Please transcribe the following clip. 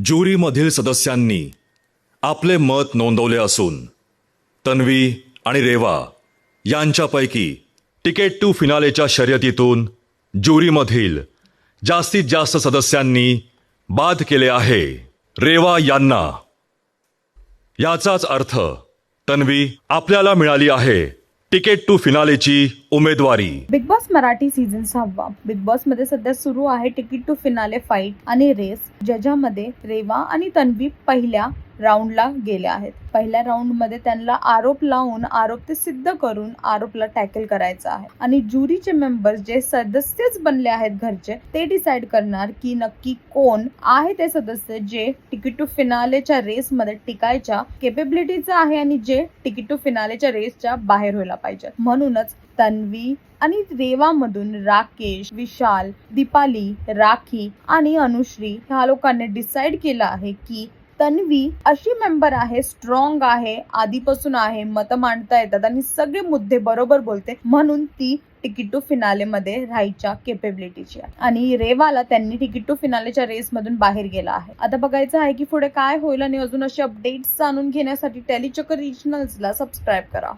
ज्युरीमधील सदस्यांनी आपले मत नोंदवले असून तन्वी आणि रेवा यांच्यापैकी तिकीट टू फिनालेच्या शर्यतीतून ज्युरीमधील जास्तीत जास्त सदस्यांनी बाद केले आहे रेवा यांना। याचाच अर्थ तन्वी आपल्याला मिळाली आहे तिकीट टू फिनालेची उमेदवारी। Big boss Marathi season 6 big boss मध्ये सध्या सुरू आहे तिकीट टू फिनाले फाईट आणि रेस, ज्याच्यामध्ये रेवा आणि तन्वी पहिल्या राऊंडला गेल्या आहेत। पहिल्या राऊंड मध्ये त्यांना आरोप लावून आरोप ते सिद्ध करून आरोपला टॅकल करायचा आहे आणि ज्युरीचे मेंबर्स जे सदस्यच बनले आहेत घरचे, ते डिसाइड करणार की नक्की कोण आहे ते सदस्य जे तिकीट टू फिनालेच्या रेस मध्ये टिकायच्या केपेबिलिटीचा आहे आणि जे तिकीट टू फिनालेच्या रेसच्या बाहेर व्हायला पाहिजे। म्हणूनच तन्वी आणि रेवा मधून राकेश, विशाल, दीपाली, राखी आणि अनुश्री ह्या लोकांनी डिसाइड केलं आहे की तन्वी अशी मेंबर आहे, स्ट्रॉंग आहे, आधीपासून आहे, मत मांडता येतात आणि सगळे मुद्दे बरोबर बोलते, म्हणून ती तिकीट टू फिनाले मध्ये राहायच्या केपेबिलिटीची आहे आणि रेवाला त्यांनी तिकीट टू फिनालेच्या रेस मधून बाहेर गेला आहे। आता बघायचं आहे की पुढे काय होईल आणि अजून असे अपडेट्स जाणून घेण्यासाठी टेलीचक्कर रिजनल्सला सबस्क्राईब करा।